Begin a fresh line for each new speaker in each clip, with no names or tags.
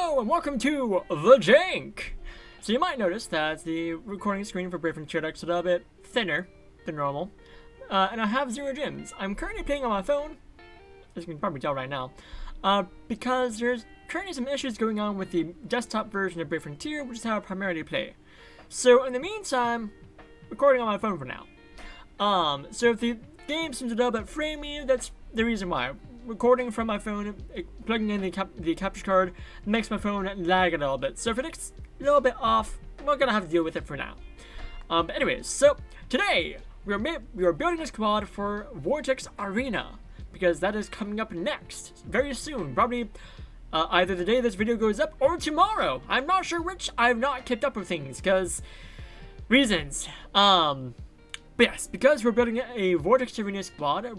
Hello and welcome to The Jank! So you might notice that the recording screen for Brave and Redux is a little bit thinner than normal. And I have 0 gems. I'm currently playing on my phone, as you can probably tell right now, because there's currently some issues going on with the desktop version of Brave Frontier, which is how I primarily play. So in the meantime, recording on my phone for now. So if the game seems a little bit framey, that's the reason why. Recording from my phone, plugging in the capture card makes my phone lag a little bit. So if it looks a little bit off, we're gonna have to deal with it for now. But anyways, so today we are building a squad for Vortex Arena because that is coming up next very soon, probably either the day this video goes up or tomorrow. I'm not sure which. I've not kept up with things because reasons. But yes, because we're building a Vortex Arena squad,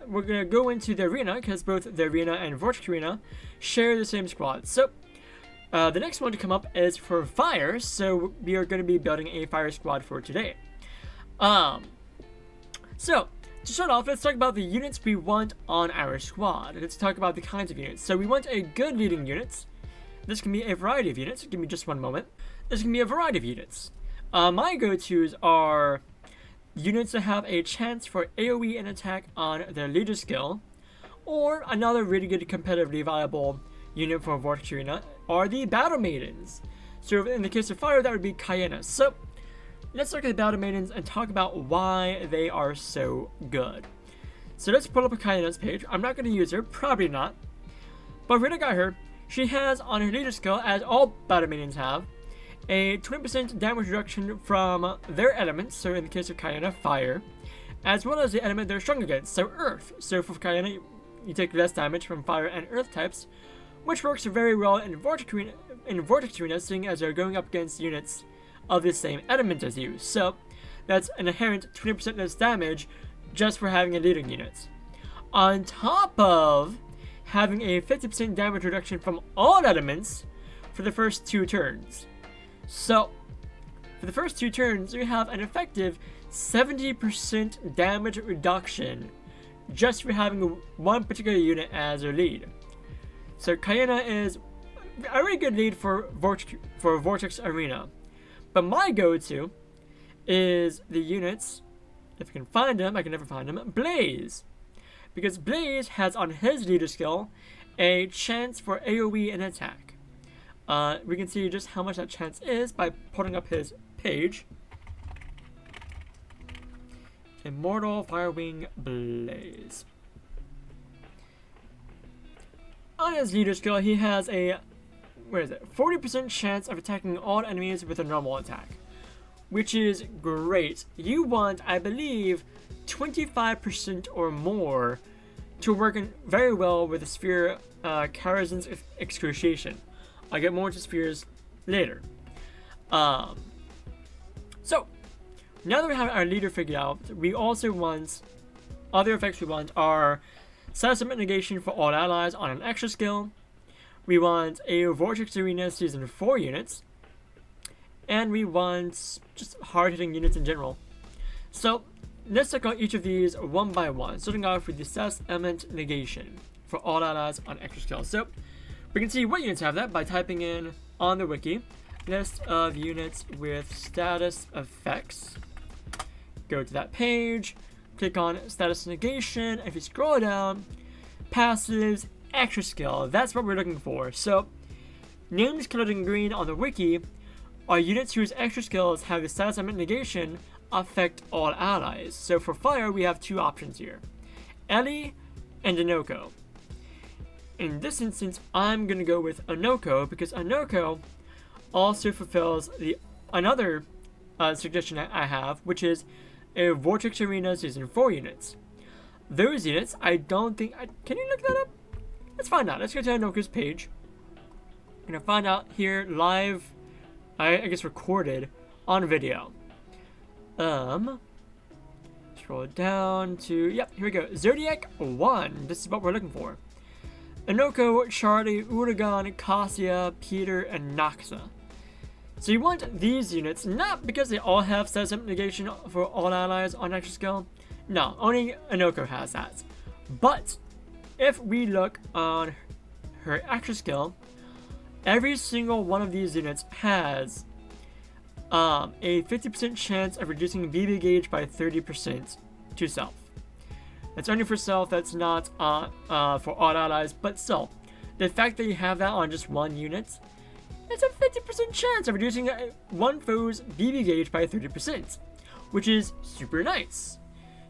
we're gonna go into the arena because both the arena and Vortex Arena share the same squad. So the next one to come up is for fire, so we are going to be building a fire squad for today. So to start off, let's talk about the units we want on our squad. Let's talk about the kinds of units. So we want a good leading unit. This can be a variety of units. Give me just one moment. This can be a variety of units. My go-tos are units that have a chance for AoE and attack on their leader skill, or another really good competitively viable unit for Vortex Arena are the Battle Maidens. So in the case of fire, that would be Kaison. So let's look at the Battle Maidens and talk about why they are so good. So let's pull up a Kaison's page. I'm not going to use her, probably not, but when I got her, she has on her leader skill, as all Battle Maidens have, a 20% damage reduction from their elements, so in the case of Kaison, fire, as well as the element they're strong against, so earth. So for Kaison, you take less damage from fire and earth types, which works very well in Vortex Arena, seeing as they're going up against units of the same element as you. So that's an inherent 20% less damage just for having a leading unit. On top of having a 50% damage reduction from all elements for the first 2 turns. So for the first 2 turns, you have an effective 70% damage reduction just for having one particular unit as your lead. So Kaison is a really good lead for Vortex Arena. But my go-to is the units, if I can find them, I can never find them, Blaze. Because Blaze has on his leader skill a chance for AoE and attack. We can see just how much that chance is by pulling up his page. Immortal Firewing Blaze. On his leader skill, he has a 40% chance of attacking all enemies with a normal attack, which is great. You want, I believe, 25% or more to work very well with the sphere Kaison's Excruciation. I'll get more into spheres later. So now that we have our leader figured out, we also want other effects we want are status negation for all allies on an extra skill. We want a Vortex Arena Season 4 units. And we want just hard-hitting units in general. So let's check out each of these one by one, starting off with the status element negation for all allies on extra skill. So we can see what units have that by typing in on the wiki list of units with status effects. Go to that page, click on status negation, and if you scroll down, passives, extra skill, that's what we're looking for. So names colored in green on the wiki are units whose extra skills have the status element negation affect all allies. So for fire, we have 2 options here, Ellie and Anoko. In this instance, I'm going to go with Anoko because Anoko also fulfills another suggestion I have, which is a Vortex Arena Season 4 units. Those units, I don't think... can you look that up? Let's find out. Let's go to Anoko's page. I'm going to find out here live, I guess recorded on video. Scroll down to... Yep, here we go. Zodiac 1. This is what we're looking for. Anoko, Charlie, Uragan, Cassia, Peter, and Naxa. So you want these units, not because they all have status negation for all allies on extra skill. No, only Anoko has that. But if we look on her extra skill, every single one of these units has a 50% chance of reducing BB gauge by 30% to self. That's only for self, that's not for all allies, but still, the fact that you have that on just one unit, it's a 50% chance of reducing one foe's BB gauge by 30%, which is super nice.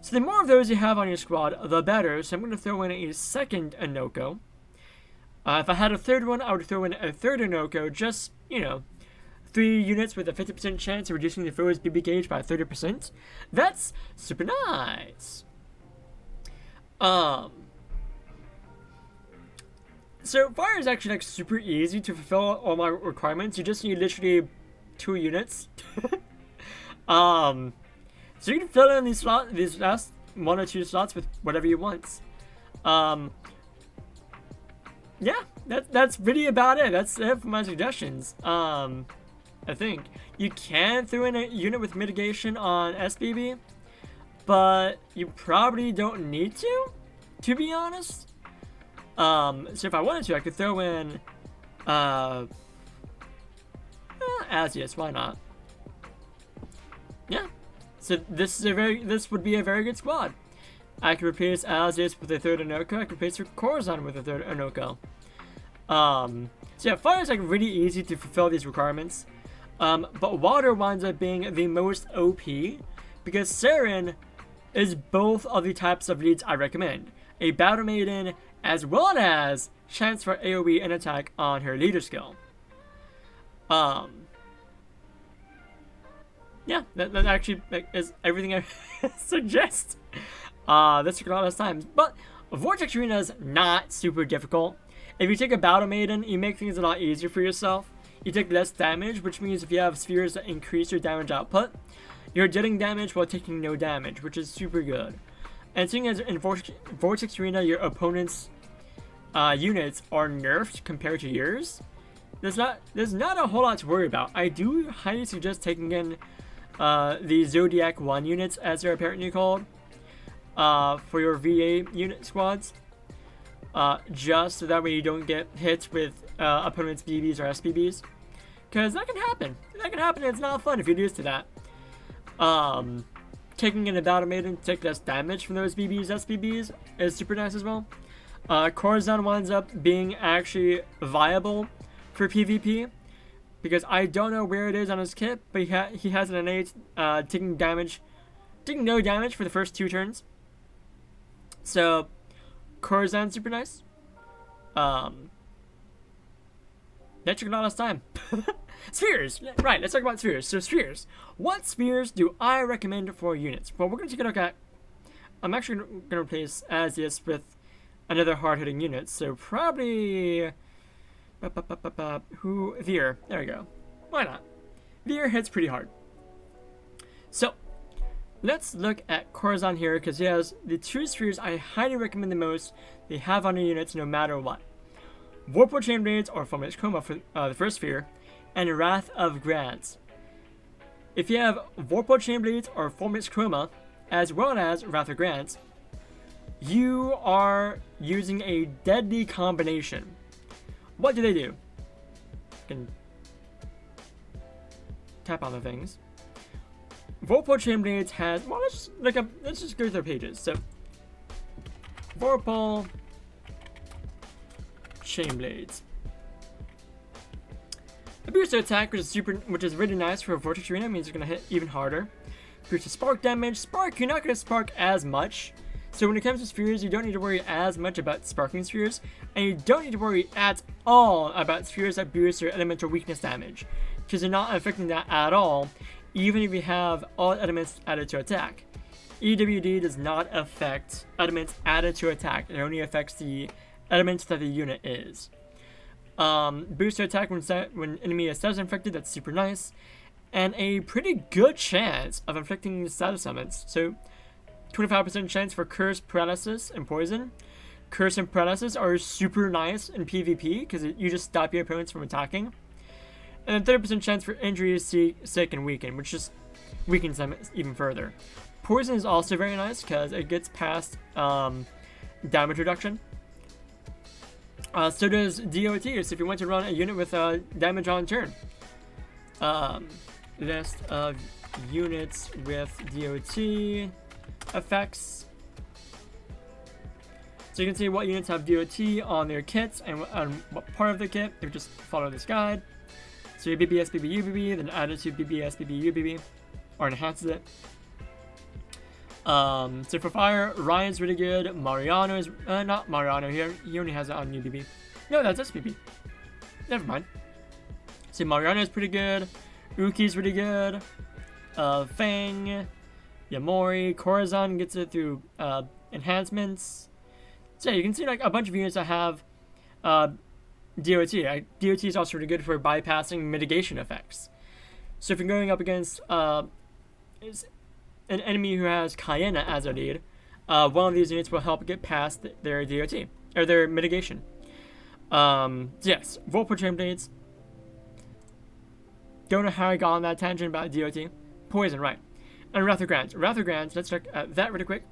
So the more of those you have on your squad, the better, so I'm going to throw in a second Anoko. If I had a third one, I would throw in a third Anoko, just, 3 units with a 50% chance of reducing the foe's BB gauge by 30%. That's super nice. So fire is actually like super easy to fulfill all my requirements. You just need literally 2 units. So you can fill in these last 1 or 2 slots with whatever you want. Yeah, that's really about it. That's it for my suggestions. I think you can throw in a unit with mitigation on SBB, but you probably don't need to be honest. So if I wanted to, I could throw in Asius, why not? Yeah. So this would be a very good squad. I could replace Asius with a third Anoko. I could replace Kaison with a third Anoko. So yeah, fire is like really easy to fulfill these requirements. But water winds up being the most OP because Saren is both of the types of leads I recommend. A Battle Maiden as well as chance for AoE and attack on her leader skill. Yeah, that actually is everything I suggest. This took a lot of time, but Vortex Arena is not super difficult. If you take a Battle Maiden, you make things a lot easier for yourself. You take less damage, which means if you have spheres that increase your damage output, you're dealing damage while taking no damage, which is super good. And seeing as in Vortex Arena, your opponent's units are nerfed compared to yours, there's not a whole lot to worry about. I do highly suggest taking in the Zodiac 1 units, as they're apparently called, for your VA unit squads. Just so that way you don't get hit with opponents' BBs or SBBs. Because that can happen. It's not fun if you're used to that. Taking in a Battle Maiden to take less damage from those BBs, SBBs is super nice as well. Kaison winds up being actually viable for PvP. Because I don't know where it is on his kit, but he has an innate taking no damage for the first 2 turns. So Kaison super nice. That took a lot of time. Spheres! Right, let's talk about spheres. So spheres. What spheres do I recommend for units? Well, we're going to take a look at... I'm actually going to replace Asius with another hard-hitting unit. So probably... Veer. There we go. Why not? Veer hits pretty hard. So, let's look at Kaison here, because he has the 2 spheres I highly recommend the most. They have on your units no matter what. Vorpal Chainblades or Formless Chroma for the first sphere, and Wrath of Grants. If you have Vorpal Chainblades or Formless Chroma, as well as Wrath of Grants, you are using a deadly combination. What do? You can tap on the things. Vorpal Chainblades has, well, let's just go through their pages. So, Vorpal Chainblades. A booster attack, which is really nice for a Vortex Arena, means you're gonna hit even harder. Boost to spark damage. Spark, you're not gonna spark as much. So when it comes to spheres, you don't need to worry as much about sparking spheres, and you don't need to worry at all about spheres that boost your elemental weakness damage, because you're not affecting that at all, even if you have all elements added to attack. EWD does not affect elements added to attack, it only affects the elements that the unit is. Boost to attack when enemy is status infected, that's super nice, and a pretty good chance of inflicting status summons. So 25% chance for Curse, Paralysis, and Poison. Curse and Paralysis are super nice in PvP because you just stop your opponents from attacking. And then 30% chance for Injury, Sick, and Weaken, which just weakens them even further. Poison is also very nice because it gets past damage reduction. So does DOT, so if you want to run a unit with damage on turn. List of units with DOT effects. So you can see what units have DOT on their kits and what part of the kit. If you just follow this guide. So your BBS, BB, UBB, then add it to BBS, BB, UBB, or enhances it. So for fire, Ryan's really good. Mariano is not Mariano here. He only has it on UBB. No, that's SBB. Never mind. So Mariano is pretty good. Uki's really good. Fang, Yamori, Corazon gets it through enhancements. So yeah, you can see like a bunch of units that have DOT. DOT is also really good for bypassing mitigation effects. So if you're going up against an enemy who has Cayena as a lead, one of these units will help get past their DOT or their mitigation. Yes, Vortex Arena. Don't know how I got on that tangent about DOT. Poison, right? And Rathrogrants. Let's check that really quick.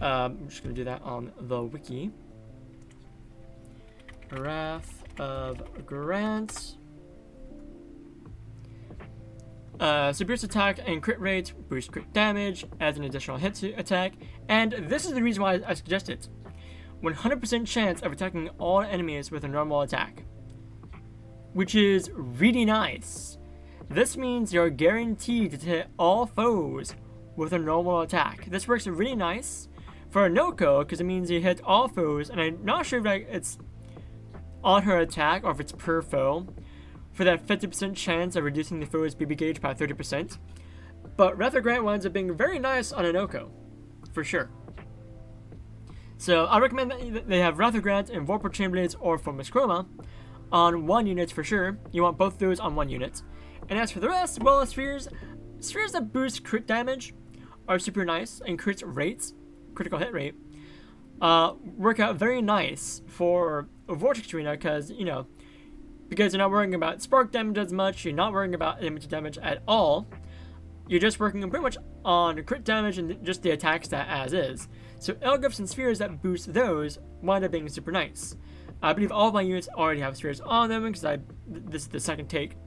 I'm just gonna do that on the wiki. Wrath of Grants. So boost attack and crit rate, boost crit damage, adds an additional hit to attack, and this is the reason why I suggest it. 100% chance of attacking all enemies with a normal attack, which is really nice. This means you're guaranteed to hit all foes with a normal attack. This works really nice for a Noko because it means you hit all foes, and I'm not sure if it's on her attack or if it's per foe, for that 50% chance of reducing the foe's BB gauge by 30%. But Rathrogrant winds up being very nice on a Noko, for sure. So I recommend that they have Rathrogrant and Vortex Arena or Formless Chroma on one unit for sure. You want both those on one unit. And as for the rest, well, spheres that boost crit damage are super nice, and critical hit rate, work out very nice for Vortex Arena because you're not worrying about spark damage as much, you're not worrying about image damage at all. You're just working pretty much on crit damage and just the attack stat as is. So Elgriffs and spheres that boost those wind up being super nice. I believe all of my units already have spheres on them because this is the second take.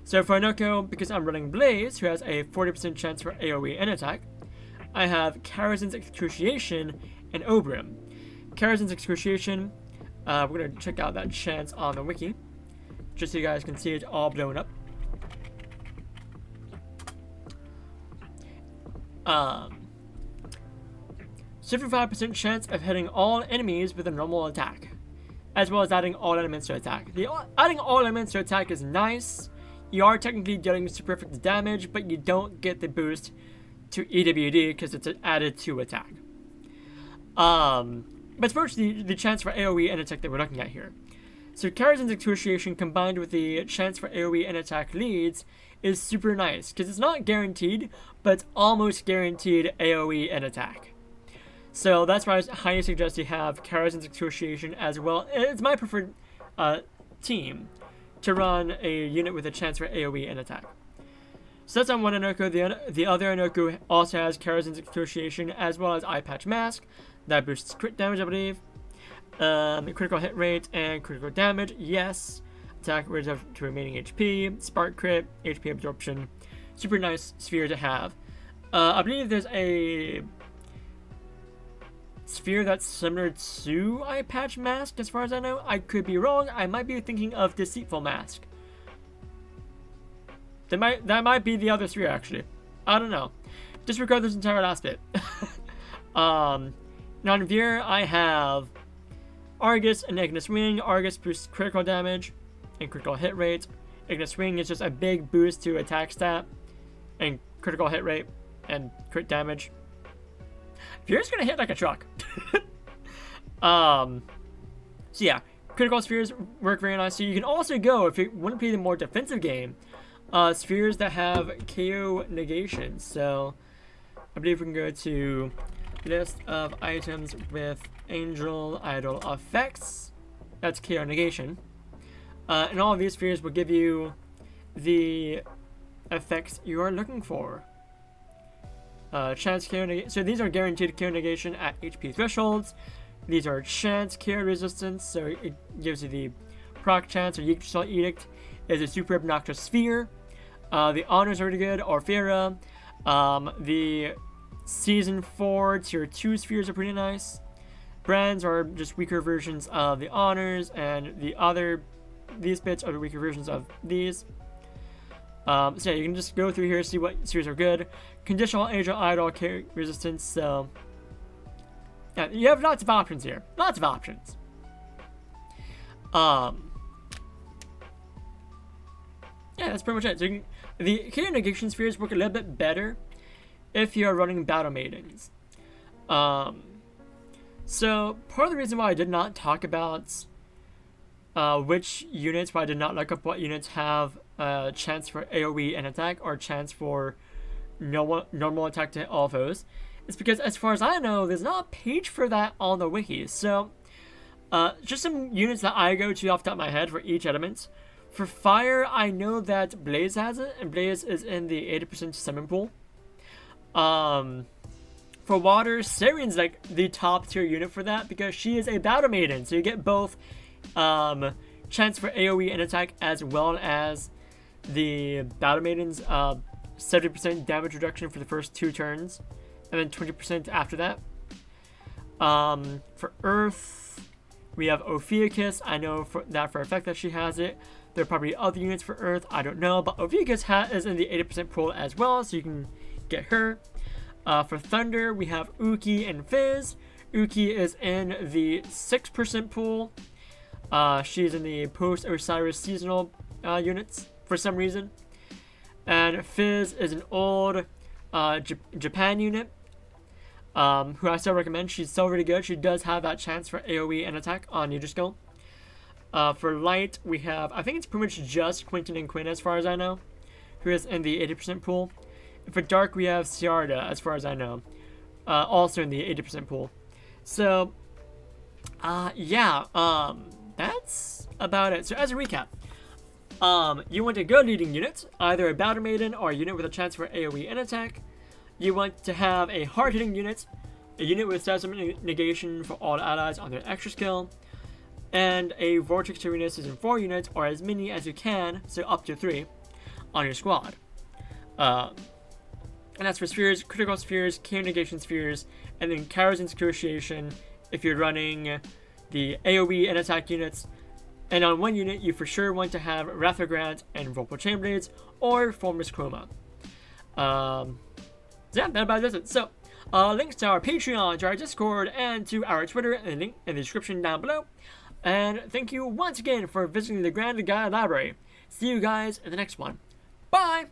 So for Noko, because I'm running Blaze, who has a 40% chance for AoE and attack, I have Karazhan's Excruciation and Obrim. Karazhan's Excruciation, we're going to check out that chance on the wiki, just so you guys can see it all blown up. 75% chance of hitting all enemies with a normal attack, as well as adding all elements to attack. Adding all elements to attack is nice. You are technically dealing super effective damage, but you don't get the boost to EWD because it's added to attack. But it's mostly the chance for AoE and attack that we're looking at here. So Karazhan's Excruciation combined with the chance for AoE and attack leads is super nice because it's not guaranteed, but it's almost guaranteed AoE and attack. So that's why I highly suggest you have Karazhan's Excruciation as well. It's my preferred team to run a unit with a chance for AoE and attack. So that's on one Anoko. The other Anoko also has Karazhan's Excruciation as well as Eye Patch Mask. That boosts crit damage, I believe. Critical hit rate and critical damage, yes. Attack rates to remaining HP, spark crit, HP absorption. Super nice sphere to have. I believe there's a sphere that's similar to Eye Patch Mask, as far as I know. I could be wrong. I might be thinking of Deceitful Mask. That might be the other sphere, actually. I don't know. Disregard this entire last bit. Now in Veer, I have Argus and Ignis Wing. Argus boosts critical damage and critical hit rate. Ignis Wing is just a big boost to attack stat and critical hit rate and crit damage. Veer's gonna hit like a truck. So yeah, critical spheres work very nice. So you can also go, if you want to play the more defensive game, spheres that have KO negation. So I believe we can go to list of items with Angel Idol effects. That's KO negation. And all of these spheres will give you the effects you are looking for. Chance KO negation. So these are guaranteed KO negation at HP thresholds. These are chance carry resistance, so it gives you the proc chance, or Yggdrasil Edict is a super obnoxious sphere. The honors are really good, Orphera. The Season 4 Tier 2 spheres are pretty nice. Brands are just weaker versions of the honors, and these bits are the weaker versions of these. So yeah, you can just go through here, see what spheres are good. Conditional Angel Idol carry resistance, so yeah, you have lots of options here. Lots of options. Yeah, that's pretty much it. So the Chaos Negation spheres work a little bit better if you're running Battle Maidens. So part of the reason why I did not talk about which units, why I did not look up what units have a chance for AoE and attack, or chance for normal attack to hit all foes, is because as far as I know, there's not a page for that on the wiki. So just some units that I go to off the top of my head for each element. For fire, I know that Blaze has it, and Blaze is in the 80% summon pool. For water, Sarian's like the top tier unit for that, because she is a Battle Maiden, so you get both chance for AoE and attack, as well as the Battle Maiden's 70% damage reduction for the first 2 turns, and then 20% after that. For Earth, we have Ophiuchus. I know for a fact that she has it. There are probably other units for Earth, I don't know, but Ophiuchus is in the 80% pool as well, so you can get her. For Thunder, we have Uki and Fizz. Uki is in the 6% pool. She's in the post-Osiris seasonal units for some reason. And Fizz is an old Japan unit, who I still recommend. She's still really good. She does have that chance for AoE and attack on Yggdrasil. For Light, we have, I think it's pretty much just Quentin and Quinn as far as I know, who is in the 80% pool. And for Dark, we have Ciarda as far as I know, also in the 80% pool. So, yeah, that's about it. So as a recap, you want a good leading unit, either a Battle Maiden or a unit with a chance for AoE and attack. You want to have a hard-hitting unit, a unit with status negation for all allies on their extra skill, and a Vortex Arena Season 4 unit, or as many as you can, so up to 3, on your squad. And that's for spheres, critical spheres, Chaos Negation spheres, and then Kaison's Cruciation if you're running the AoE and attack units. And on one unit, you for sure want to have Wrath of Grant and Vorpal Chainblades, or Formless Chroma. So yeah, that about does it. So, links to our Patreon, to our Discord, and to our Twitter, and link in the description down below. And thank you once again for visiting the Grand Guide Library. See you guys in the next one. Bye!